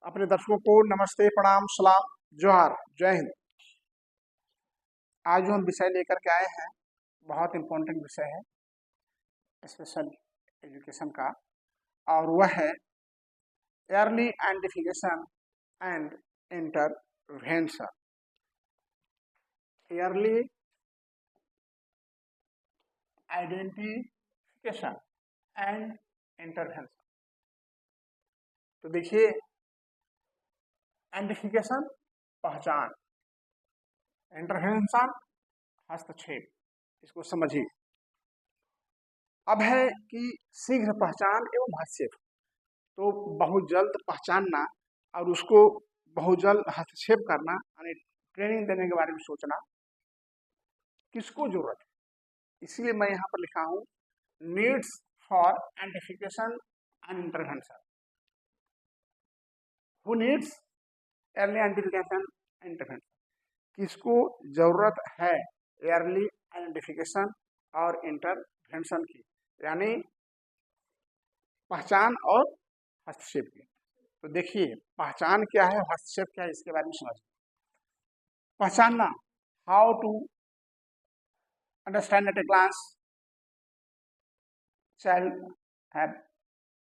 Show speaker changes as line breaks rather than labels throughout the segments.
अपने दर्शकों को नमस्ते, प्रणाम, सलाम, जोहार, जय हिंद। आज जो हम विषय लेकर के आए हैं बहुत इम्पोर्टेंट विषय है स्पेशल एजुकेशन का, और वह है early identification and intervention. Early identification and intervention. तो देखिए, आइडेंटिफिकेशन पहचान, इंटरवेंशन हस्तक्षेप। इसको समझिए। अब है कि शीघ्र पहचान एवं हस्तक्षेप। तो बहुत जल्द पहचानना और उसको बहुत जल्द हस्तक्षेप करना, यानी ट्रेनिंग देने के बारे में सोचना, किसको जरूरत है। इसलिए मैं यहाँ पर लिखा हूँ needs for identification and intervention. Who needs early identification and intervention. किसको जरूरत है अर्ली आइडेंटिफिकेशन और इंटरवेंशन की, यानी पहचान और हस्तक्षेप की। तो देखिए, पहचान क्या है, हस्तक्षेप क्या है, इसके बारे में समझिए। पहचानना, how to understand at a glance child have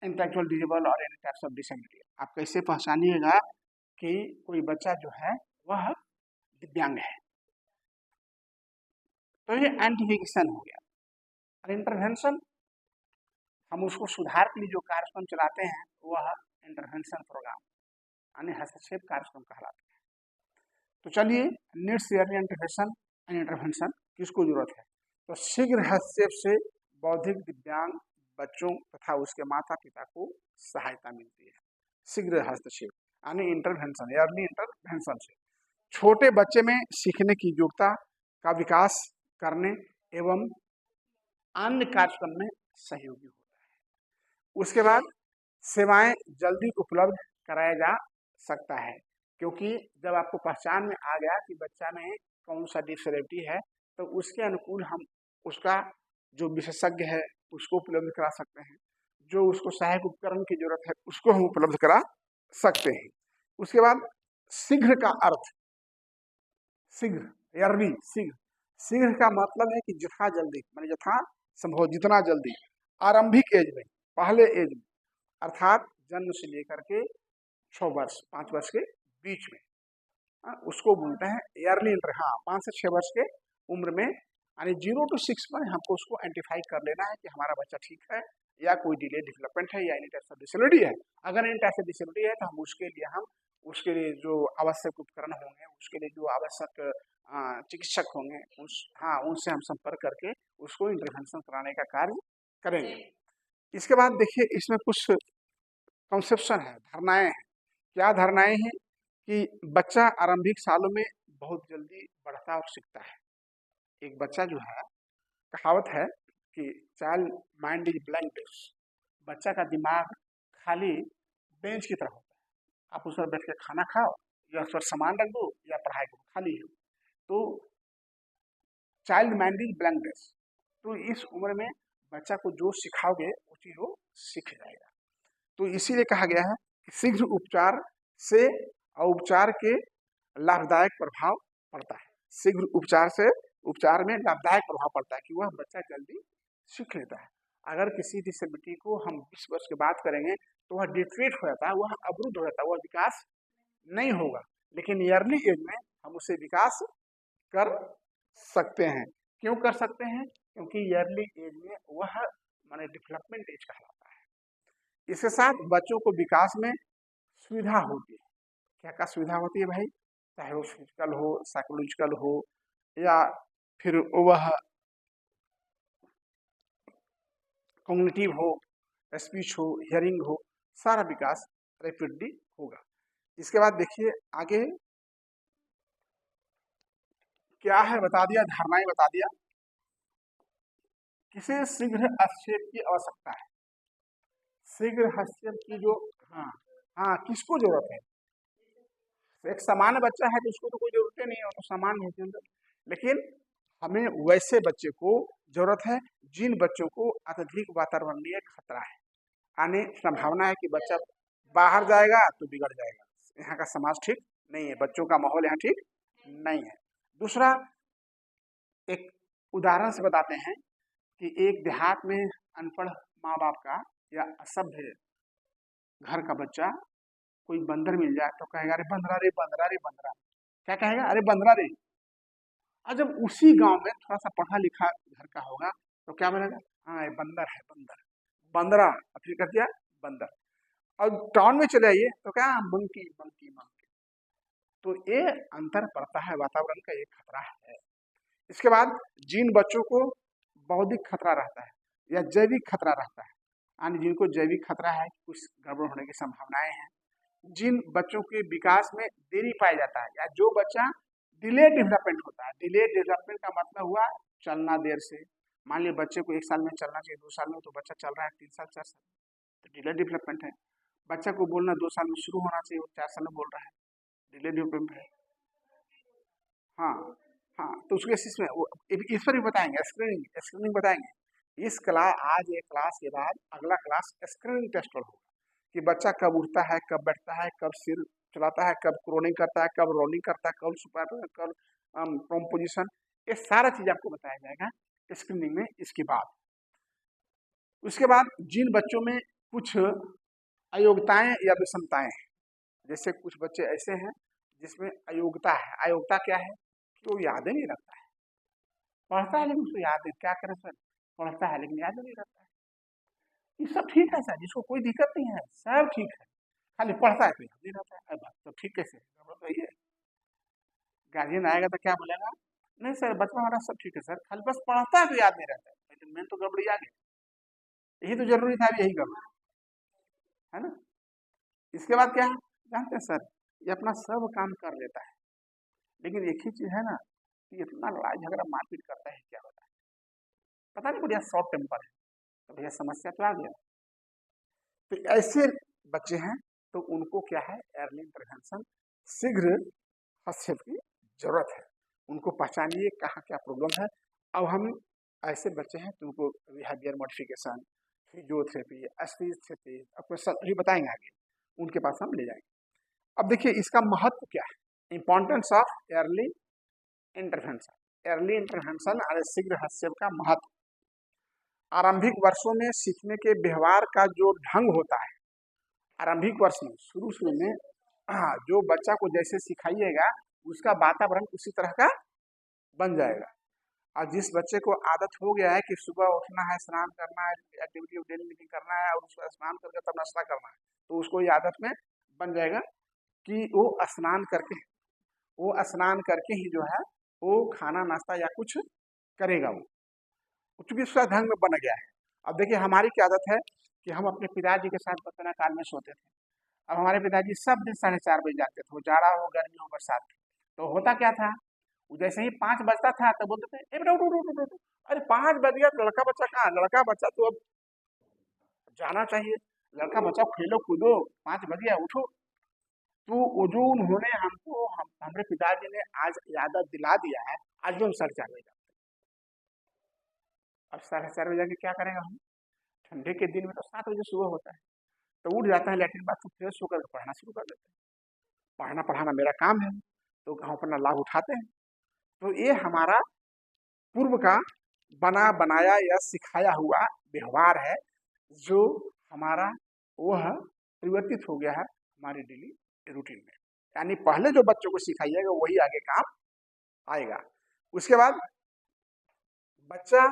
intellectual disable और एनी टाइप्स ऑफ डिसेबिलिटी। आप कैसे पहचानिएगा कि कोई बच्चा जो है वह दिव्यांग है। तो ये आइडेंटिफिकेशन हो गया। और इंटरवेंशन, हम उसको सुधार के लिए जो कार्यक्रम चलाते हैं वह इंटरवेंशन प्रोग्राम यानी हस्तक्षेप कार्यक्रम कहलाता है। तो चलिए, needs early identification and intervention, किसको जरूरत है। तो शीघ्र हस्तक्षेप से बौद्धिक दिव्यांग बच्चों तथा उसके माता पिता को सहायता मिलती है। शीघ्र हस्तक्षेप यानी इंटरवेंशन, अर्ली इंटरवेंशन से छोटे बच्चे में सीखने की योग्यता का विकास करने एवं अन्य कार्यक्रम में सहयोगी होता है। उसके बाद सेवाएं जल्दी उपलब्ध कराया जा सकता है, क्योंकि जब आपको पहचान में आ गया कि बच्चा में कौन सा डिसेबिलिटी है, तो उसके अनुकूल हम उसका जो विशेषज्ञ है उसको उपलब्ध करा सकते हैं, जो उसको सहायक उपकरण की जरूरत है उसको हम उपलब्ध करा सकते हैं। उसके बाद शीघ्र का अर्थ, शीघ्र, अर्ली, शीघ्र। शीघ्र का मतलब है कि यथा जल्दी, माने यथा संभव, जितना जल्दी, आरंभिक एज में, पहले एज में, अर्थात जन्म से लेकर के 6 वर्ष 5 वर्ष के बीच में, उसको बोलते हैं ईयरली इंटर। हाँ, 5 से 6 वर्ष के उम्र में, यानी 0 to 6 में हमको उसको आइडेंटिफाई कर लेना है कि हमारा बच्चा ठीक है या कोई डिले डेवलपमेंट है या एनी टाइप ऑफ डिसेबिलिटी है। अगर एनी टाइप ऑफ डिसेबिलिटी है तो हम उसके लिए जो आवश्यक उपकरण होंगे, उसके लिए जो आवश्यक चिकित्सक होंगे, उनसे हम संपर्क करके उसको इंटरवेंशन कराने का कार्य करेंगे। इसके बाद देखिए, इसमें कुछ कॉन्सेप्शन है, धारणाएं हैं। क्या धारणाएं हैं कि बच्चा आरंभिक सालों में बहुत जल्दी बढ़ता और सीखता है। एक बच्चा जो है, कहावत है कि child mind is blank bench. बच्चा का दिमाग खाली बेंच की तरह होता है। आप उस पर बैठ के खाना खाओ या उस पर सामान रख दो या पढ़ाई करो, खाली हो। तो child mind is blank bench. तो इस उम्र में बच्चा को जो सिखाओगे वो चीज वो सीख जाएगा। तो इसीलिए कहा गया है कि शीघ्र उपचार से उपचार के लाभदायक प्रभाव पड़ता है। शीघ्र उपचार में लाभदायक प्रभाव पड़ता है कि वह बच्चा जल्दी सीख लेता है। अगर किसी डिसेबिलिटी को हम 20 वर्ष के बाद करेंगे तो वह डिट्रेट हो जाता है, वह अवरुद्ध हो जाता है, वह विकास नहीं होगा। लेकिन अर्ली एज में हम उसे विकास कर सकते हैं। क्यों कर सकते हैं? क्योंकि अर्ली एज में वह माने डेवलपमेंट एज कहलाता है। इसके साथ बच्चों को विकास में सुविधा होती है। क्या क्या सुविधा होती है भाई? चाहे वो फिजिकल हो, साइकोलॉजिकल हो, या फिर वह कॉग्निटिव हो, स्पीच हो, हियरिंग हो, सारा विकास रैपिडली होगा। इसके बाद देखिए आगे क्या है, बता दिया, धारणाएं बता दिया। किसे शीघ्र हस्तक्षेप की आवश्यकता है? शीघ्र हस्तक्षेप की जो, हाँ हाँ, किसको जरूरत है? एक सामान्य बच्चा है तो उसको तो कोई जरूरत नहीं है, तो सामान्य है। लेकिन हमें वैसे बच्चे को जरूरत है जिन बच्चों को अत्यधिक वातावरणीय खतरा है, आने संभावना है कि बच्चा बाहर जाएगा तो बिगड़ जाएगा। यहाँ का समाज ठीक नहीं है, बच्चों का माहौल यहाँ ठीक नहीं है। दूसरा, एक उदाहरण से बताते हैं कि एक देहात में अनपढ़ माँ बाप का या असभ्य घर का बच्चा कोई बंदर मिल जाए तो कहेगा अरे बंदरा रे बंदरा रे बंदरा। क्या कहेगा? अरे बंदरा रे। और जब उसी गांव में थोड़ा सा पढ़ा लिखा घर का होगा तो क्या बोलेगा? हाँ ये बंदर है, बंदर बंदरा। और फिर कर दिया बंदर। और टाउन में चले आइए तो क्या? Monkey monkey monkey. तो ये अंतर पड़ता है, वातावरण का एक खतरा है। इसके बाद जिन बच्चों को बौद्धिक खतरा रहता है या जैविक खतरा रहता है, यानी जिनको जैविक खतरा है, कुछ गड़बड़ होने की संभावनाएं हैं, जिन बच्चों के विकास में देरी पाया जाता है, या जो बच्चा डिले डेवलपमेंट होता है। डिले डेवलपमेंट का मतलब हुआ चलना देर से। मान लीजिए बच्चे को 1 साल में चलना चाहिए, 2 साल में, तो बच्चा चल रहा है 3 साल 4 साल, तो डिले डेवलपमेंट है। बच्चा को बोलना 2 साल में शुरू होना चाहिए, वो 4 साल में बोल रहा है, डिले डेवलपमेंट है। हाँ हाँ, तो उसके इसमें इस पर भी बताएंगे, स्क्रीनिंग स्क्रीनिंग बताएंगे। इस क्लास, आज ये क्लास के बाद अगला क्लास स्क्रीनिंग टेस्ट पर होगा कि बच्चा कब उठता है, कब बैठता है, कब सिर चलाता है, कब क्रोनिंग करता है, कब रोलिंग करता है, कब सुपर, कब प्रोम पोजिशन, ये सारा चीज आपको बताया जाएगा स्क्रीनिंग में। इसके बाद उसके बाद जिन बच्चों में कुछ अयोग्यताएं या विषमताएं हैं, जैसे कुछ बच्चे ऐसे हैं जिसमें अयोग्यता है। अयोग्यता क्या है? कि वो यादें नहीं रखता है, पढ़ता है लेकिन उसको याद है। क्या करें सर? पढ़ता है लेकिन याद नहीं रखता है। ये सब ठीक है सर, जिसको कोई दिक्कत नहीं है, सब ठीक है, खाली पढ़ता है तो याद नहीं रहता है। अरे बात तो ठीक कैसे है? गार्जियन आएगा तो क्या बोलेगा? नहीं सर बच्चा हमारा सब ठीक है सर, खाली बस पढ़ता है तो याद नहीं रहता है। लेकिन मैं तो गड़बड़ी आ गई, यही तो जरूरी था, यही गड़बड़ी है ना। इसके बाद क्या है जानते हैं सर? ये अपना सब काम कर लेता है, लेकिन एक ही चीज है ना कि इतना लड़ाई झगड़ा मारपीट करता है, क्या होता है पता नहीं, बढ़िया शॉर्ट टेम्पर है। तो भैया समस्या तो आ गया। तो ऐसे बच्चे हैं तो उनको क्या है? अर्ली इंटरवेंशन, शीघ्र हस्तक्षेप की जरूरत है। उनको पहचानिए कहाँ क्या प्रॉब्लम है। अब हम ऐसे बच्चे हैं तो उनको behaviour modification, physiotherapy, speech therapy, आपको बताएंगे आगे, उनके पास हम ले जाएंगे। अब देखिए इसका महत्व क्या है, importance of early intervention. Early intervention और शीघ्र हस्तक्षेप का महत्व। आरंभिक वर्षों में सीखने के व्यवहार का जो ढंग होता है, आरंभिक वर्ष में शुरू में जो बच्चा को जैसे सिखाइएगा उसका वातावरण उसी तरह का बन जाएगा। और जिस बच्चे को आदत हो गया है कि सुबह उठना है, स्नान करना है, एक्टिविटी डेली मीटिंग करना है और उसको स्नान करके तब नाश्ता करना है, तो उसको ये आदत में बन जाएगा कि वो स्नान करके ही जो है वो खाना नाश्ता या कुछ करेगा। वो चूंकि उसका ढंग में बन गया है। अब देखिए हमारी क्या आदत है कि हम अपने पिताजी के साथ बचपना काल में सोते थे। अब हमारे पिताजी सब दिन 4:30 बजे जागते थे, वो जाड़ा हो गर्मी हो बरसात। तो होता क्या था, जैसे ही 5 बजता था तो बोलते थे ए बेटा उठ उठ उठ उठ। अरे 5 बज गया तो लड़का बच्चा कहाँ? लड़का बच्चा तो अब जाना चाहिए, लड़का बच्चा खेलो कूदो, 5 बज गया उठो। तो वो जो उन्होंने हमको हमारे पिताजी ने आज याद दिला दिया है, आज भी हम 4:30 बजे जाते। अब 4:30 बजे जाके क्या करेगा हम? ठंडे के दिन में तो 7 बजे सुबह होता है, तो उठ जाता है, लैट्रिन बाथरूम फ्रेश होकर पढ़ना शुरू कर देते हैं। पढ़ना पढ़ाना मेरा काम है, तो हम अपना लाभ उठाते हैं। तो ये हमारा पूर्व का बना बनाया या सिखाया हुआ व्यवहार है, जो हमारा वह परिवर्तित हो गया है हमारी डेली रूटीन में। यानी पहले जो बच्चों को सिखाइएगा वही आगे काम आएगा। उसके बाद बच्चा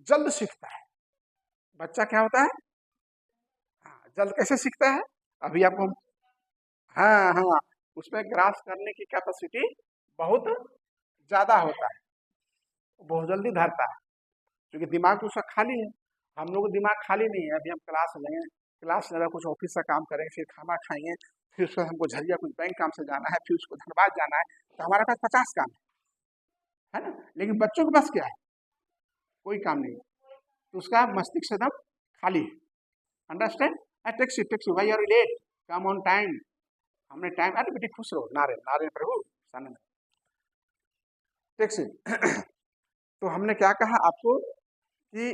जल्द सीखता है। बच्चा क्या होता है? हाँ, जल्द कैसे सीखता है? अभी आपको हाँ हाँ, उसमें ग्रास करने की कैपेसिटी बहुत ज्यादा होता है, बहुत जल्दी धरता है, क्योंकि दिमाग तो उसका खाली है। हम लोग दिमाग खाली नहीं है। अभी हम क्लास लेंगे, क्लास लेकर कुछ ऑफिस का काम करेंगे, फिर खाना खाएंगे, फिर उसका हमको झरिया कुछ बैंक काम से जाना है, फिर उसको धनबाद जाना है, तो हमारे पास 50 काम है ना। लेकिन बच्चों के पास क्या है? कोई काम नहीं, तो उसका मस्तिष्क एकदम खाली है। अंडरस्टैंड? टैक्सी टैक्सी भाई are late, come on time. हमने टाइम, अरे बेटी खुश रहो, नारे नारे प्रभु सानंद टैक्सी। तो हमने क्या कहा आपको कि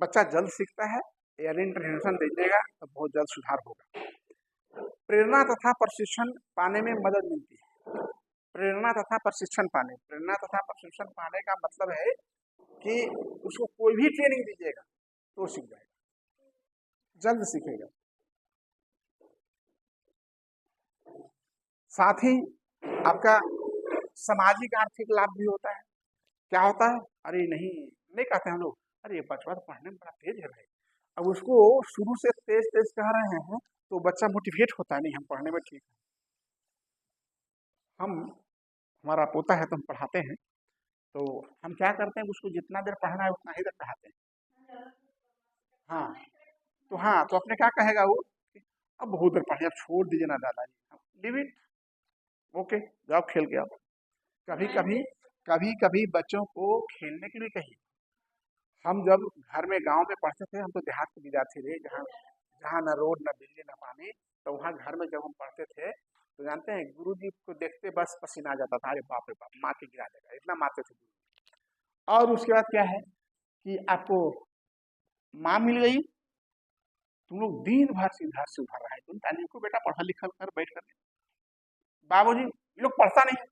बच्चा जल्द सीखता है, यदि इंटरवेंशन दीजिएगा तो बहुत जल्द सुधार होगा। प्रेरणा तथा प्रशिक्षण पाने में मदद मिलती है। प्रेरणा तथा प्रशिक्षण पाने का मतलब है कि उसको कोई भी ट्रेनिंग दीजिएगा तो सीख जाएगा, जल्द सीखेगा। साथ ही आपका सामाजिक आर्थिक लाभ भी होता है। क्या होता है? अरे नहीं कहते हम लोग, अरे बचवा तो पढ़ने में बड़ा तेज है भाई, अब उसको शुरू से तेज तेज कह रहे हैं तो बच्चा मोटिवेट होता है, नहीं हम पढ़ने में ठीक है। हमारा पोता है तो हम पढ़ाते हैं, तो हम क्या करते हैं उसको जितना देर पढ़ना है उतना ही देर पढ़ाते हैं। हाँ तो अपने क्या कहेगा वो, अब बहुत देर पढ़े, अब छोड़ दीजिए ना दादाजी, लिव इट, ओके जाओ खेल के आओ। कभी कभी बच्चों को खेलने के लिए कहिए। हम जब घर में गांव में पढ़ते थे, हम तो देहात के विद्यार्थी थे, जहाँ जहाँ न रोड न बिजली न पानी, तो वहाँ घर में जब हम पढ़ते थे तो जानते हैं गुरुजी को देखते बस पसीना आ जाता था, अरे बाप रे बाप मार के गिरा देगा, इतना मारते थे। और उसके बाद क्या है कि आपको माँ मिल गई, तुम लोग दिन भर से इधर से उधर रहे, तुम ताली को बेटा पढ़ा लिखा कर बैठ कर, बाबूजी ये लोग पढ़ता नहीं,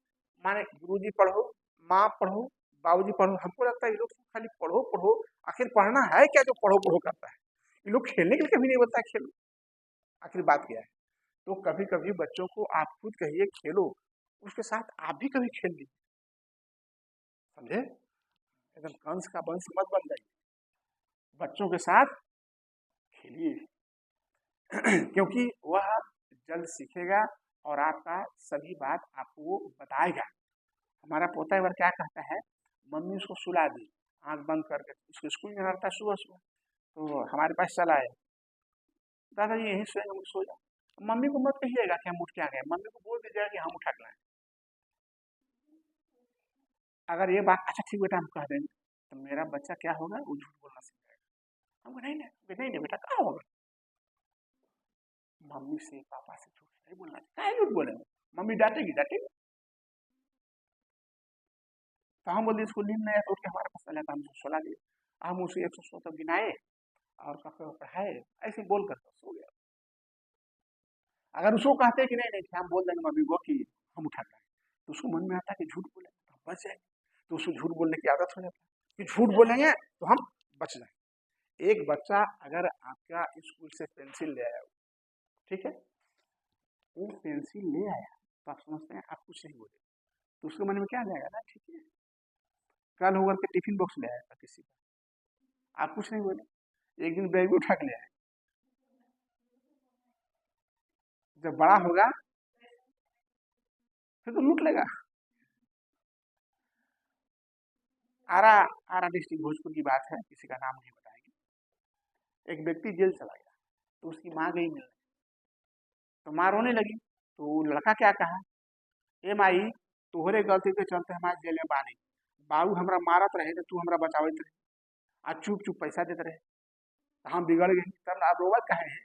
माने गुरुजी पढ़ो, माँ पढ़ो, बाबूजी पढ़ो, हमको लगता है ये लोग खाली पढ़ो पढ़ो, आखिर पढ़ना है क्या जो पढ़ो पढ़ो करता है, ये लोग खेलने के लिए कभी नहीं बोलता खेलो, आखिर बात क्या है। तो कभी कभी बच्चों को आप खुद कहिए खेलो, उसके साथ आप भी कभी खेल लीजिए, समझे, एकदम कंस का वंश मत बन जाइए, बच्चों के साथ खेलिए क्योंकि वह जल्द सीखेगा और आपका सभी बात आपको बताएगा। हमारा पोता एक बार क्या कहता है, मम्मी उसको सुला दी आंख बंद करके, उसको स्कूल में रहता सुबह सुबह, तो हमारे पास चला आए, दादाजी यहीं सोएंगे, मुझे सो जाओ, मम्मी को मत कहिएगा कि हम उठ के आ गए, मम्मी को बोल दीजिएगा कि हम उठा के लाए। अगर ये बात अच्छा ठीक बेटा हम कह देंगे तो मेरा बच्चा क्या होगा, वो झूठ बोलना सीख जाएगा। हमको नहीं बेटा कहाँ होगा, मम्मी से पापा से झूठ नहीं बोलना, क्या झूठ बोलेंगे, मम्मी डांटेगी डांटेगी, तो हम बोलते इसको नींद नहीं आया तो उठ के हमारे पास चला था, हम सुला दिए, हम उसे 100 तक गिनाए और कपड़े पढ़ाए, ऐसे बोल कर सो गया। अगर उसको कहते कि नहीं नहीं हम बोल देंगे मम्मी को कि हम उठा कर, तो उसको मन में आता है कि झूठ बोले तो हम बच जाएंगे, तो उसको झूठ बोलने की आदत हो जाती है कि झूठ बोलेंगे तो हम बच जाएंगे। एक बच्चा अगर आपका स्कूल से पेंसिल ले आया, ठीक है, वो पेंसिल ले आया तो आप समझते हैं आप कुछ नहीं बोले, तो उसके मन में क्या आ जाएगा ना, ठीक है, कल होकर के टिफिन बॉक्स ले आया था किसी का, आप कुछ नहीं बोले, एक दिन बैग उठा के ले आए, जब बड़ा होगा फिर तो लूट लेगा। आरा आरा डिस्ट्रिक्ट भोजपुर की बात है, किसी का नाम नहीं बताएंगे। एक व्यक्ति जेल चला गया तो उसकी माँ गई मिलने, तो माँ रोने लगी, तो लड़का क्या कहा, ए माई तोहरे गलती के चलते हमारे जेल में बानी, बाबू हमरा मारत रहे तो तू हमरा बचावत रहे, आज चुप चुप पैसा देते रहे, तो हम बिगड़ गए, तब आप रोवत कहे हैं,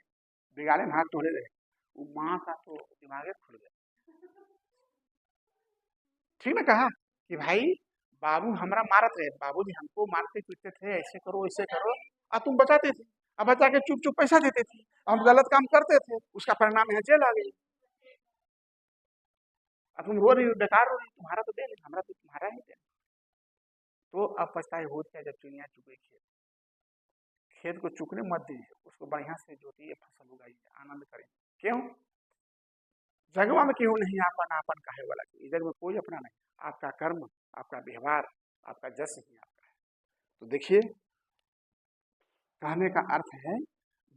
बिगाड़े में हाथ तोड़े रहे, वो माँ का तो दिमागे खुल गया। ठीक ना कहा कि भाई बाबू हमरा मारत रहे, बाबूजी हमको मारते पीटते थे, ऐसे करो ऐसे करो, और तुम बचाते थे, अब बचा के चुप चुप पैसा देते थे, हम गलत काम करते थे, उसका परिणाम यहाँ जेल आ गई, अब तुम रो रही हो, बेकार रो रही, तुम्हारा तो दे, हमारा तो तुम्हारा ही दे। तो अब पछताए हो क्या, जब चिड़िया चुके खेत, खेत को चुकने मत दीजिए, उसको बढ़िया से जोतिए, फसल उगाइए, आनंद करें। क्यों जगवा में क्यों नहीं आपन आपन कहे वाला, इस जग में कोई अपना नहीं, आपका कर्म, आपका व्यवहार, आपका जस ही आपका है। तो देखिए कहने का अर्थ है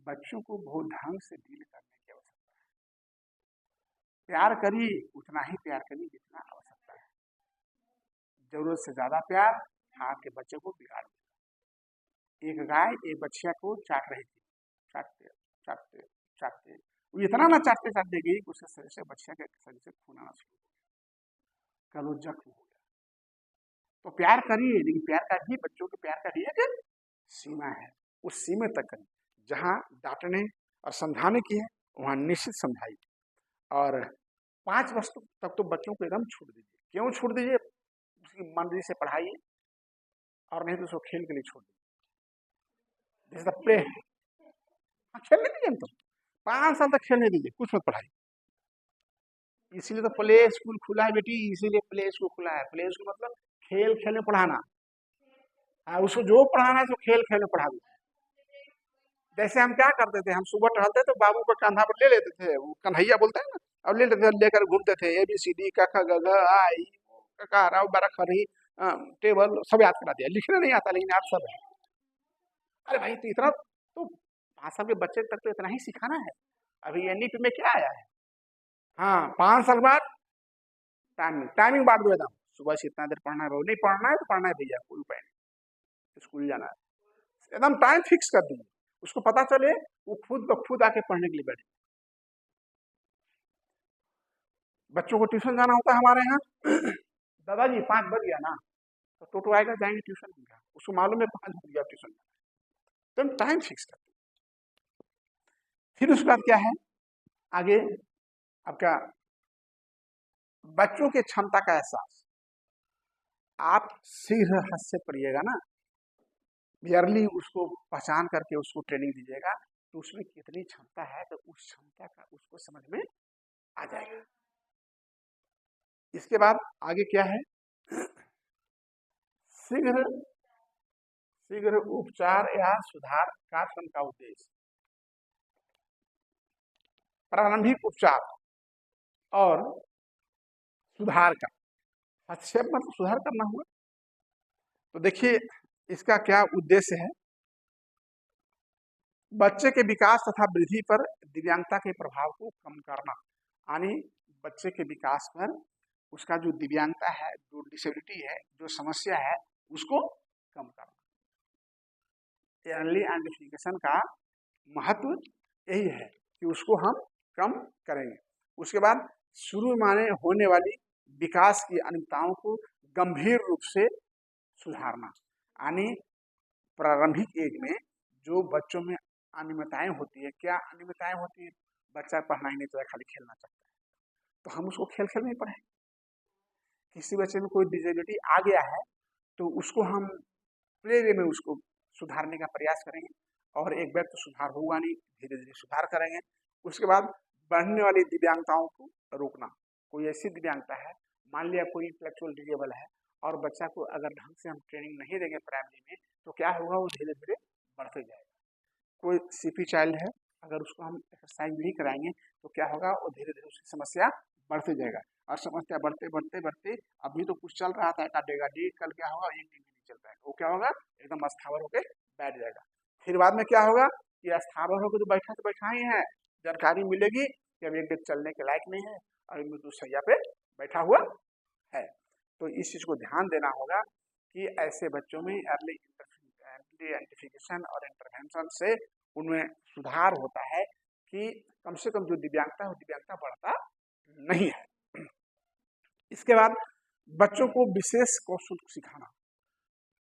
बच्चों को बहुत ढंग से डील करने की आवश्यकता है, प्यार करिए उतना ही प्यार करिए जितना आवश्यकता है, जरूरत से ज्यादा प्यार आपके बच्चे को बिगाड़ देगा। एक गाय एक बच्चिया को चाट रही थी, चाटते चाटते चाटते, वो इतना ना चाटते चाटते गई कि उसके शरीर से बच्चिया के शरीर से खून आना शुरू हो गया, कल वो जख्म हो गया। तो प्यार करिए, लेकिन प्यार का भी बच्चों के प्यार का भी एक सीमा है, उस सीमा तक करिए, जहाँ डांटने और समझाने की है वहाँ निश्चित समझाइए, और 5 वर्ष तक तो बच्चों को एकदम छूट दीजिए। क्यों छूट दीजिए, उसकी मर्जी से पढ़ाइए, और नहीं तो उसको खेल के लिए छोड़ दीजिए, जैसे प्ले खेलने दीजिए हम तो, 5 साल तक खेलने दीजिए, कुछ मत पढ़ाई। इसीलिए तो प्ले स्कूल खुला है बेटी, इसीलिए प्ले स्कूल खुला है। प्ले स्कूल मतलब खेल खेल में पढ़ाना। हाँ, उसको जो पढ़ाना है तो खेल खेल में पढ़ा दो। जैसे हम क्या करते थे, हम सुबह टहलते तो बाबू को कंधा पर ले लेते थे, वो कन्हैया बोलते हैं ना, अब ले लेते थे, लेकर घूमते थे, ABCD क ख ग घ आ ई ककार बड़ा खरी टेबल सब याद करा दिया, लिखने नहीं आता लेकिन याद सब है। अरे भाई तो इतना तो 5 साल के बच्चे तक तो इतना ही सिखाना है। अभी NEP में क्या आया है, हाँ 5 साल बाद टाइमिंग टाइमिंग बांट दो एकदम, सुबह से इतना देर पढ़ना है, नहीं पढ़ना है तो पढ़ना है भैया, कोई उपाय नहीं, स्कूल जाना है, एकदम टाइम फिक्स कर दीजिए, उसको पता चले वो खुद ब खुद आके पढ़ने के लिए बैठे। बच्चों को ट्यूशन जाना होता है हमारे यहाँ, दादाजी 5 बज गया ना, तो टोटो आएगा, जाएंगे ट्यूशन, उसको मालूम है 5 बज गया ट्यूशन, तो हम टाइम फिक्स करते। फिर उसके बाद क्या है आगे आपका, बच्चों के क्षमता का एहसास। आप शीघ्र हास्य पढ़िएगा ना, ईयरली उसको पहचान करके उसको ट्रेनिंग दीजिएगा, तो उसमें कितनी क्षमता है तो उस क्षमता का उसको समझ में आ जाएगा। इसके बाद आगे क्या है, शीघ्र शीघ्र उपचार या सुधार कार्यक्रम का उद्देश्य। प्रारंभिक उपचार और सुधार का, हस्तक्षेप मतलब सुधार करना हुआ। तो देखिए इसका क्या उद्देश्य है, बच्चे के विकास तथा वृद्धि पर दिव्यांगता के प्रभाव को कम करना, यानी बच्चे के विकास पर उसका जो दिव्यांगता है, जो डिसेबिलिटी है, जो समस्या है, उसको कम करना। अर्ली आइडेंटिफिकेशन का महत्व यही है कि उसको हम कम करेंगे। उसके बाद शुरू माने होने वाली विकास की अनियमितताओं को गंभीर रूप से सुधारना, यानी प्रारंभिक एज में जो बच्चों में अनियमितताएं होती है, क्या अनियमितताएं होती है, बच्चा पढ़ना ही नहीं चाहता, खाली खेलना चाहता है, तो हम उसको खेल खेल में ही पढ़ाएंगे। किसी बच्चे में कोई डिसेबिलिटी आ गया है तो उसको हम प्ले वे में उसको सुधारने का प्रयास करेंगे, और एक बार तो सुधार होगा नहीं, धीरे धीरे सुधार करेंगे। उसके बाद बढ़ने वाली दिव्यांगताओं को रोकना। कोई ऐसी दिव्यांगता है, मान लिया कोई इंटेलेक्चुअल डिसेबल है, और बच्चा को अगर ढंग से हम ट्रेनिंग नहीं देंगे प्राइमरी में, तो क्या होगा, वो धीरे धीरे बढ़ते जाएगा। कोई CP चाइल्ड है, अगर उसको हम एक्सरसाइज नहीं कराएंगे तो क्या होगा, वो धीरे धीरे उसकी समस्या बढ़ते जाएगा, और समस्या बढ़ते बढ़ते बढ़ते, अभी तो कुछ चल रहा था एक आधेगा डी, कल क्या होगा, एक दिन नहीं चल पाएगा, वो क्या होगा, एकदम स्थावर होकर बैठ जाएगा। फिर बाद में क्या होगा कि स्थावर होकर तो बैठा ही है, जानकारी मिलेगी कि अब एक दिन चलने के लायक नहीं है, और मृत्यु सैया पे बैठा हुआ है। तो इस चीज को ध्यान देना होगा कि ऐसे बच्चों में अर्ली आइडेंटिफिकेशन और इंटरवेंशन से उनमें सुधार होता है कि कम से कम जो दिव्यांगता है वो दिव्यांगता बढ़ता नहीं है। इसके बाद बच्चों को विशेष कौशल सिखाना।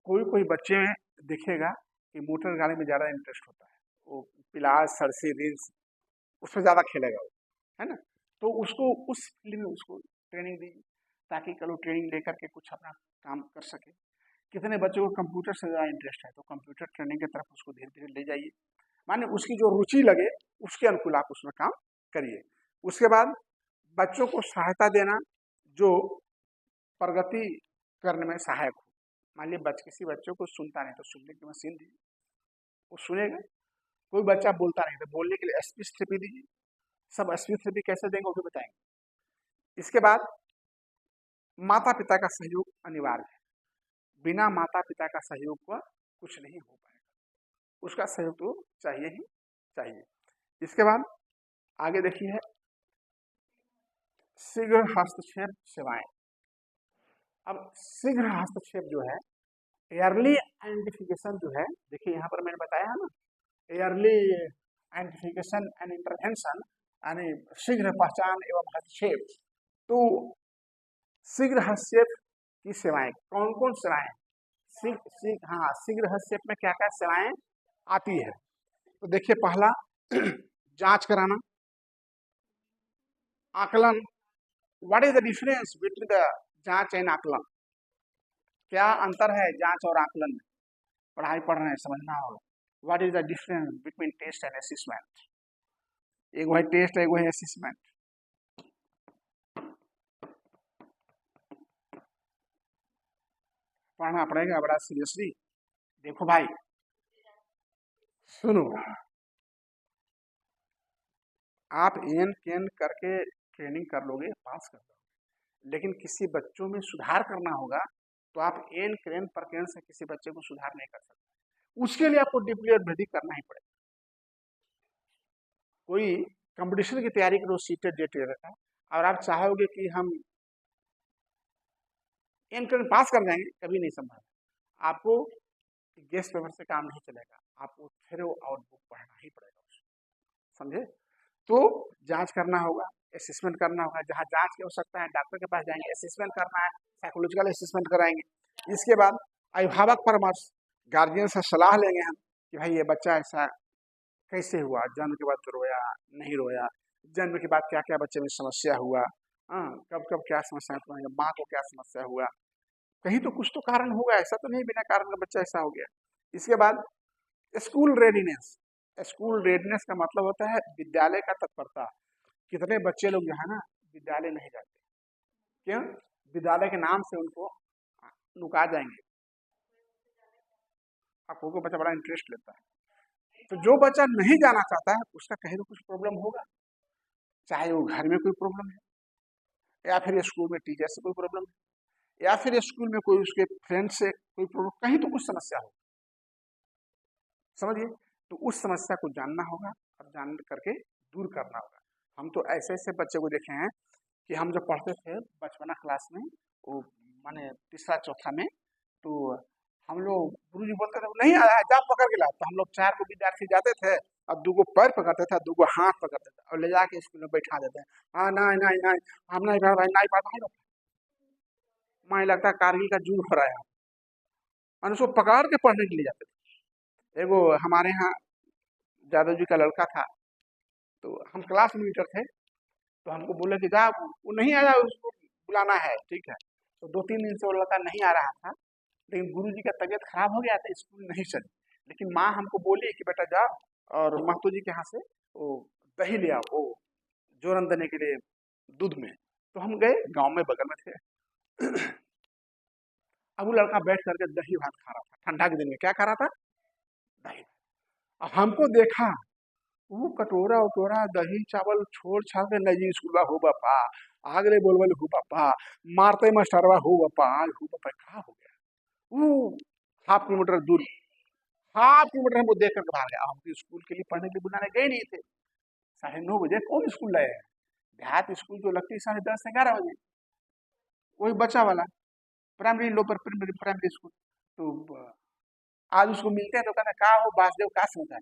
कोई कोई बच्चे देखेगा कि मोटर गाड़ी में ज़्यादा इंटरेस्ट होता है, वो पिलास सरसी रील्स उसमें ज़्यादा खेलेगा वो, है ना, तो उसको उस फील्ड में उसको ट्रेनिंग दीजिए, ताकि कल वो ट्रेनिंग लेकर के कुछ अपना काम कर सके। कितने बच्चों को कंप्यूटर से ज़्यादा इंटरेस्ट है, तो कंप्यूटर ट्रेनिंग की तरफ उसको धीरे धीरे ले जाइए, माने उसकी जो रुचि लगे उसके अनुकूल आप उसमें काम करिए। उसके बाद बच्चों को सहायता देना जो प्रगति करने में सहायक हो। मान लीजिए किसी बच्चों को सुनता नहीं तो सुनने की मशीन दीजिए, वो सुनेगा। कोई बच्चा बोलता नहीं तो बोलने के लिए स्पीच थेरेपी दीजिए। सब स्पीच थेरेपी कैसे देंगे वो भी बताएंगे। इसके बाद माता पिता का सहयोग अनिवार्य है, बिना माता पिता का सहयोग का कुछ नहीं हो पाएगा, उसका सहयोग तो चाहिए ही चाहिए। इसके बाद आगे देखिए शीघ्र हस्तक्षेप सेवाएं। अब शीघ्र हस्तक्षेप जो है, एयरली आइडेंटिफिकेशन जो है, देखिए यहाँ पर मैंने बताया है ना, एयरली आइडेंटिफिकेशन एंड इंटरवेंशन यानी शीघ्र पहचान एवं हस्तक्षेप। तो शीघ्र हस्तक्षेप की सेवाएं कौन कौन सेवाएं, हाँ शीघ्र हस्तक्षेप में क्या क्या सेवाएं आती है। तो देखिए पहला जांच कराना, आकलन। What is the difference between the जांच एंड आकलन, क्या अंतर है जांच और आकलन में, पढ़ाई पढ़ रहे हैं समझना होगा। What is the difference between test and assessment? एक वो है टेस्ट, एक वो है असेसमेंट। पढ़ना पड़ेगा बड़ा सीरियसली। देखो भाई, सुनो, आप एन केन करके ट्रेनिंग कर लोगे, पास कर लोगे, लेकिन किसी बच्चों में सुधार करना होगा तो आप एन क्रेन प्रकेन से किसी बच्चे को सुधार नहीं कर सकते। उसके लिए आपको डीपली अध्ययन करना ही पड़ेगा। कोई कंपटीशन की तैयारी करो, सीटेड जेटेड का, और आप चाहोगे कि हम एन क्रेन पास कर जाएंगे, कभी नहीं संभव। आपको गेस्ट पेपर से काम नहीं चलेगा, आपको थ्रो आउट बुक पढ़ना ही पड़ेगा, समझे? तो जांच करना होगा, असेसमेंट करना होगा, जहाँ जांच की आवश्यकता है डॉक्टर के पास जाएंगे, असेसमेंट करना है, साइकोलॉजिकल असेसमेंट कराएंगे। इसके बाद अभिभावक परामर्श, गार्जियन से सलाह लेंगे हम कि भाई ये बच्चा ऐसा कैसे हुआ, जन्म के बाद तो रोया नहीं रोया, जन्म के बाद क्या क्या बच्चे में समस्या हुआ, हाँ कब कब क्या समस्या, माँ को क्या समस्या हुआ, कहीं तो कुछ तो कारण होगा, ऐसा तो नहीं बिना कारण का बच्चा ऐसा हो गया। इसके बाद स्कूल रेडीनेस। स्कूल रेडीनेस का मतलब होता है विद्यालय का तत्परता। कितने बच्चे लोग जो है ना विद्यालय नहीं जाते, क्यों? विद्यालय के नाम से उनको लुका जाएंगे। आपको को बच्चा बड़ा इंटरेस्ट लेता है, तो जो बच्चा नहीं जाना चाहता है उसका कहीं तो कुछ प्रॉब्लम होगा, चाहे वो घर में कोई प्रॉब्लम है, या फिर स्कूल में टीचर से कोई प्रॉब्लम है, या फिर स्कूल में कोई उसके फ्रेंड से कोई प्रॉब्लम, कहीं तो कुछ समस्या हो, समझिए? तो उस समस्या को जानना होगा और जान करके दूर करना होगा। हम तो ऐसे ऐसे बच्चे को देखे हैं कि हम जब पढ़ते थे बचपना क्लास में, वो माने तीसरा चौथा में, तो हम लोग गुरु जी बोलते थे नहीं आया जा पकड़ के ला, तो हम लोग 4 को विद्यार्थी जाते थे और 2 को पैर पकड़ते थे, 2 को हाथ पकड़ते थे और ले जाके स्कूल में बैठा देते हैं। हाँ नहीं नहीं नहीं, हम नहीं पढ़ रहे, नहीं पढ़ रहे, माँ लगता है कारगिल का युद्ध हो रहा है, और उसको पकड़ के पढ़ने के लिए जाते थे। एगो हमारे यहाँ यादव जी का लड़का था, तो हम क्लास मीटर थे, तो हमको बोले कि जा, वो नहीं आया, उसको बुलाना है, ठीक है। तो 2-3 दिन से वो लड़का नहीं आ रहा था, लेकिन गुरु जी का तबीयत खराब हो गया था, स्कूल नहीं चली। लेकिन माँ हमको बोली कि बेटा जाओ और महतो जी के यहाँ से वो दही ले आओ, वो जोरन देने के लिए दूध में। तो हम गए, गांव में बगल में थे। अब वो लड़का बैठ करके दही भात खा रहा था, ठंडा के दिन में क्या खा रहा था? दही। अब हमको देखा, वो कटोरा उटोरा दही चावल छोड़ छाड़ के नहीं स्कूल हो बापा, आगरे बोलबल हो बापा, मारते मास्टरवा हो बापा, हो बापा, कहा हो गया? वो हाफ किलोमीटर दूर, हाफ किलोमीटर हमको देख करके भाग गया। हम स्कूल के लिए पढ़ने के लिए बुलाने गए नहीं थे। 9:30 कौन स्कूल लाए हैं? देहात स्कूल तो लगती है 10:30 से 11 बजे, वही बच्चा वाला primary lower primary primary school. तो आज उसको मिलते हैं तो कहना का हो वासुदेव, का समझा?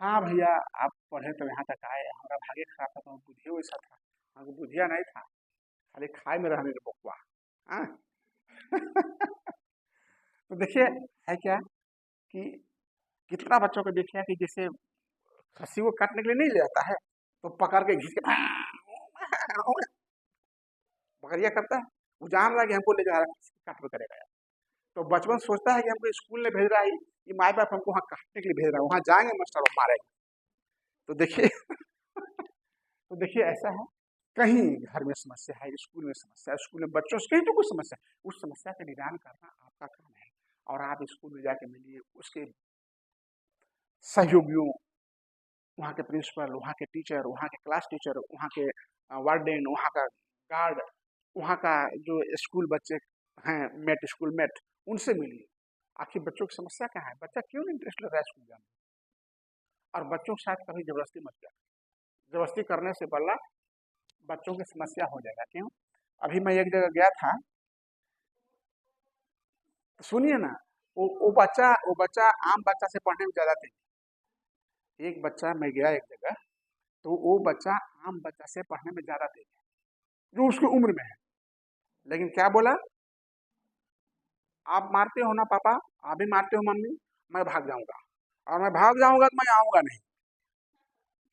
हाँ भैया, आप पढ़े तो यहाँ तक आए, हमारा भाग्य खराब था, तो बुद्धियो वैसा था, हमको बुद्धिया नहीं था, खाली खाए में रहने के बकुआ। हाँ। तो देखिए है क्या कि कितना बच्चों को देखिए कि जैसे खस्सी को काटने के लिए नहीं ले जाता है, तो पकड़ के घिस के बकरिया करता है, वो जान रहा है कि हमको ले जा रहा है, काट करेगा यार। तो बचपन सोचता है कि हमको स्कूल में भेज रहा है, ये माई बाप हमको वहाँ काटने के लिए भेज रहा है, वहाँ जाएंगे मास्टर मारेगा। तो देखिए तो देखिए ऐसा है, कहीं घर में समस्या है, स्कूल में समस्या है, स्कूल में बच्चों से कहीं तो कुछ समस्या है, उस समस्या का निदान करना आपका काम है। और आप स्कूल में जाके मिलिए उसके सहयोगियों, वहाँ के प्रिंसिपल, वहाँ के टीचर, वहाँ के क्लास टीचर, वहाँ के वार्डन, वहाँ का गार्ड, वहाँ का जो स्कूल बच्चे हैं मेट, स्कूल मेट, उनसे मिलिए। आखिर बच्चों की समस्या क्या है, बच्चा क्यों नहीं इंटरेस्ट ले रहा है स्कूल जाने, और बच्चों के साथ कभी जबरदस्ती मत करें। जबरदस्ती करने से बल्ला बच्चों की समस्या हो जाएगा। क्यों? अभी मैं एक जगह गया था, सुनिए ना, वो बच्चा आम बच्चा से पढ़ने में ज्यादा तेज। एक बच्चा, मैं गया एक जगह, तो वो बच्चा आम बच्चा से पढ़ने में ज्यादा तेज है जो उसकी उम्र में है। लेकिन क्या बोला, आप मारते हो ना पापा, आप भी मारते हो मम्मी, मैं भाग जाऊंगा, और मैं भाग जाऊंगा तो मैं आऊंगा नहीं।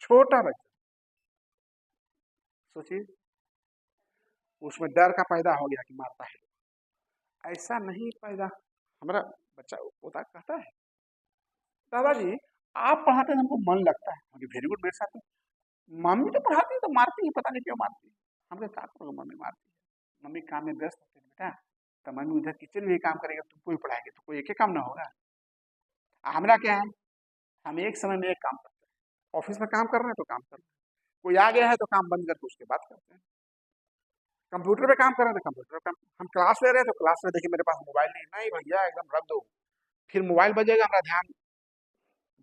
छोटा बच्चा, सोचिए, उसमें डर का पैदा हो गया कि मारता है। ऐसा नहीं पैदा, हमारा बच्चा होता कहता है दादाजी आप पढ़ाते हैं हमको मन लगता है, वेरी गुड, मेरे साथ मम्मी तो पढ़ाती है तो मारती है, पता नहीं क्यों मारती है। हमने कहा करोगे मम्मी मारती है, मम्मी काम में व्यस्त होती है बेटा, तो मम्मी उधर किचन में काम करेगा, तुमको भी पढ़ाएगी, तो कोई एक ही काम ना होगा। हमारा क्या है, हम एक समय में एक काम करते हैं, ऑफिस में काम कर रहे हैं तो काम कर रहे हैं, कोई आ गया है तो काम बंद करके उसके बाद करते हैं, कंप्यूटर पे काम कर रहे हैं तो कंप्यूटर पे काम, हम क्लास ले रहे हैं तो क्लास में देखिए मेरे पास मोबाइल नहीं, नहीं भैया एकदम रख दो, फिर मोबाइल बजेगा हमारा ध्यान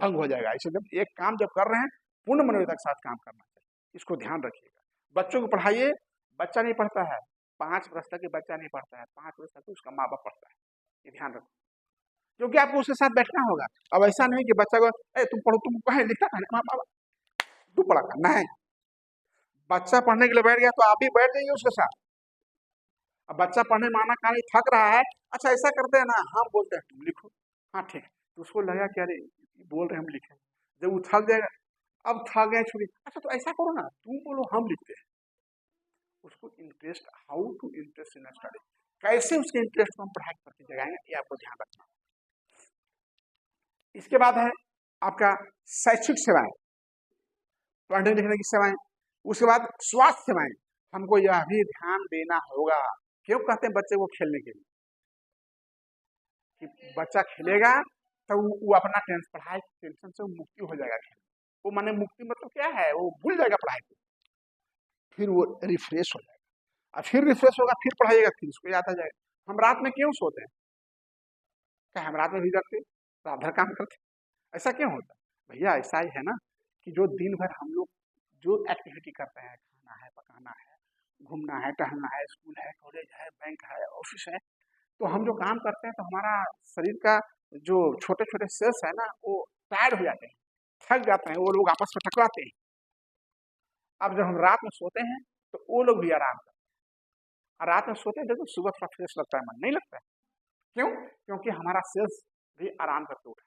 भंग हो जाएगा। इसलिए जब एक काम जब कर रहे हैं पूर्ण मनोयोगिता के साथ काम करना चाहिए, इसको ध्यान रखिएगा। बच्चों को पढ़ाइए, बच्चा नहीं पढ़ता है, 5 वर्ष तक के बच्चा नहीं पढ़ता है, 5 वर्ष तक उसका माँ बाप पढ़ता है, ये ध्यान रखो, क्योंकि आपको उसके साथ बैठना होगा। अब ऐसा नहीं कि बच्चा को ए तुम पढ़ो, तुम कहे लिखता है माँ बाप तू पढ़ा करना है, बच्चा पढ़ने के लिए बैठ गया तो आप भी बैठ जाइए उसके साथ। अब बच्चा पढ़ने में आना कहानी थक रहा है, अच्छा ऐसा करते हैं ना, हम बोलते हैं तुम लिखो, हाँ ठीक है, तो उसको लगा कि अरे बोल रहे हम लिखे, जब वो थक जाएगा, अब थक गए छुट्टी, अच्छा तो ऐसा करो ना तुम बोलो हम लिखते हैं, उसको interest, how to interest in study, कैसे उसके इंटरेस्ट को हम पढ़ाई करके जगाएंगे, ये आपको ध्यान रखना। इसके बाद है आपका शैक्षिक सेवाएं, पढ़ने लिखने की सेवाएं, उसके बाद स्वास्थ्य सेवाएं, हमको यह भी ध्यान देना होगा। क्यों कहते हैं बच्चे को खेलने के लिए, कि बच्चा खेलेगा तो वो अपना पढ़ाई टेंशन से मुक्ति हो जाएगा, खेल वो माने मुक्ति मतलब क्या है, वो भूल जाएगा पढ़ाई को, फिर वो रिफ्रेश हो जाएगा, और फिर रिफ्रेश होगा फिर पढ़ाइएगा, फिर उसको याद आ जाएगा। हम रात में क्यों सोते हैं, क्या हम रात में भी जगते रात भर काम करते, ऐसा क्यों होता है भैया, ऐसा ही है ना कि जो दिन भर हम लोग जो एक्टिविटी करते हैं, खाना है, पकाना है, घूमना है, टहलना है, स्कूल है, कॉलेज है, बैंक है, ऑफिस है, तो हम जो काम करते हैं तो हमारा शरीर का जो छोटे छोटे सेल्स है ना वो टायर्ड हो जाते हैं, थक जाते हैं, वो लोग आपस में टकराते हैं। अब जब हम रात में सोते हैं तो वो लोग भी आराम करते हैं, और रात में सोते हैं तो सुबह थोड़ा फ्रेश लगता है, मन नहीं लगता है, क्यों, क्योंकि हमारा सेल्स भी आराम करके उठा,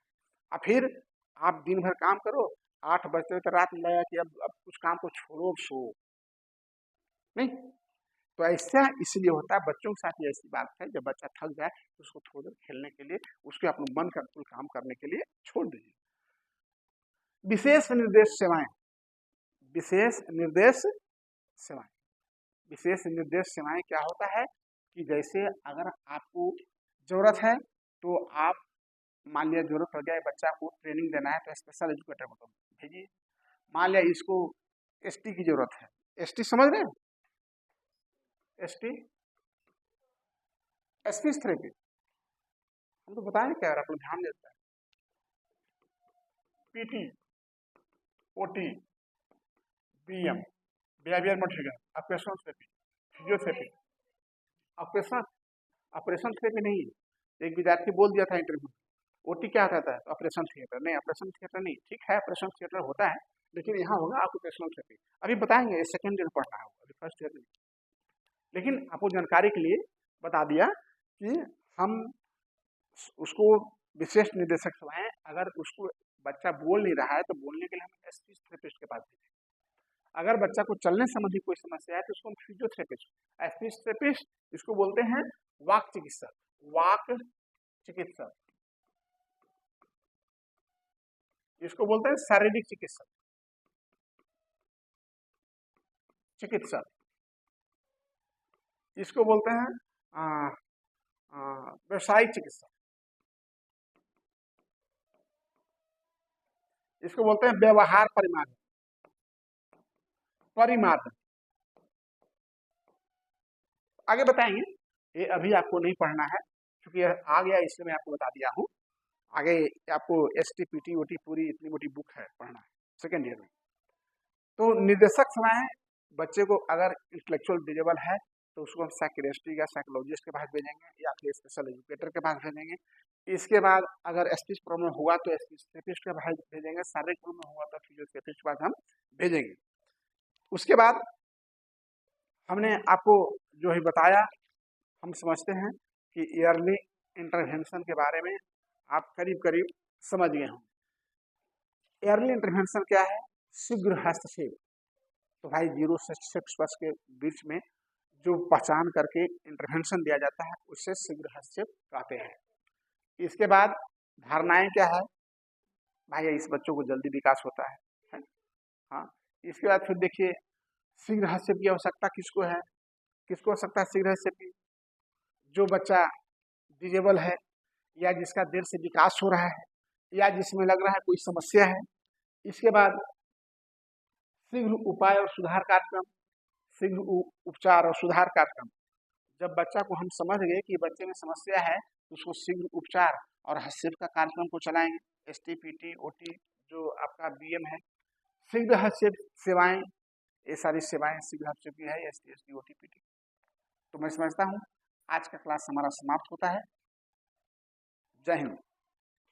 और फिर आप दिन भर काम करो, 8 बजते तो रात में लगा कि अब कुछ काम को छोड़ो, सो नहीं, तो ऐसा इसलिए होता है बच्चों के साथ, ये ऐसी बात है जब बच्चा थक जाए तो उसको थोड़ी देर खेलने के लिए, उसके अपने मन का कुल काम करने के लिए छोड़ दीजिए। विशेष निर्देश सेवाएं, विशेष निर्देश सेवाएं, विशेष निर्देश सेवाएं क्या होता है कि जैसे अगर आपको जरूरत है तो आप मान लिया जरूरत हो गया बच्चा को ट्रेनिंग देना है तो स्पेशल एजुकेटर को भेजिए। मान लिया इसको एसटी की जरूरत है, एसटी समझ रहे हैं, एसटी स्पीच थेरेपी, हम तो बताएं क्या, आप लोग ध्यान देता है, PT, OT, BM, behaviour modification, operation therapy, physiotherapy, operation, operation therapy नहीं, एक विद्यार्थी बोल दिया था इंटरव्यू, ओटी क्या रहता है, ऑपरेशन थिएटर नहीं, ऑपरेशन थिएटर नहीं, ठीक है ऑपरेशन थिएटर होता है लेकिन यहाँ होगा ऑक्यूपेशनल थेरेपी, अभी बताएंगे, सेकेंड ईयर पढ़ना होगा, अभी फर्स्ट ईयर नहीं, लेकिन आपको जानकारी के लिए बता दिया कि हम उसको विशेष निर्देशक सेवाएं, अगर उसको बच्चा बोल नहीं रहा है तो बोलने के लिए हम स्पीच थेरेपिस्ट के पास भेजेंगे, अगर बच्चा को चलने संबंधी कोई समस्या है तो उसको हम फिजियोथेरेपिस्ट, स्पीच थेरेपिस्ट, इसको बोलते हैं वाक चिकित्सक, वाक चिकित्सक, इसको बोलते हैं शारीरिक चिकित्सक, चिकित्सक, इसको बोलते हैं व्यवसायिक चिकित्सक, इसको बोलते हैं व्यवहार परिमार्जन, परिमार्जन, आगे बताएंगे, ये अभी आपको नहीं पढ़ना है क्योंकि आ गया इसलिए मैं आपको बता दिया हूँ, आगे आपको एसटी पीटी ओटी पूरी इतनी मोटी बुक है पढ़ना है सेकेंड ईयर में। तो निर्देशक सेवाएं, बच्चे को अगर इंटेलेक्चुअल डिजेबल है तो उसको हम साइकियाट्रिस्ट या साइकोलॉजिस्ट के पास भेजेंगे या फिर स्पेशल एजुकेटर के पास भेजेंगे। इसके बाद अगर स्पीच प्रॉब्लम हुआ तो स्पीच थेरेपिस्ट के पास भेजेंगे, शारीरिक प्रॉब्लम हुआ तो फिजियोथेरेपिस्ट के पास हम भेजेंगे। उसके बाद हमने आपको जो है बताया, हम समझते हैं कि ईयरली इंटरवेंशन के बारे में आप करीब करीब समझ गए हों। ईयरली इंटरवेंशन क्या है, शीघ्र हस्तक्षेप, तो भाई 0 से 6 वर्ष के बीच में जो पहचान करके इंटरवेंशन दिया जाता है उससे शीघ्र हस्तक्षेप कहते हैं। इसके बाद धारणाएं क्या है, भाई इस बच्चों को जल्दी विकास होता है। हाँ, इसके बाद फिर देखिए शीघ्र हस्तक्षेप की आवश्यकता किसको है? किसको आवश्यकता है शीघ्र हस्तक्षेप की? जो बच्चा डिजेबल है, या जिसका देर से विकास हो रहा है, या जिसमें लग रहा है कोई समस्या है। इसके बाद शीघ्र उपाय और सुधार कार्यक्रम, शीघ्र उपचार और सुधार कार्यक्रम। जब बच्चा को हम समझ गए कि बच्चे में समस्या है, तो उसको शीघ्र उपचार और हस्तक्षेप का कार्यक्रम को चलाएंगे। STPT OT जो आपका BM है, शीघ्र हस्तक्षेप सेवाएं, ये सारी सेवाएं शीघ्र हस्तक्षेप की है, ST ST OT PT। तो मैं समझता हूँ आज का क्लास हमारा समाप्त होता है। जय हिंद।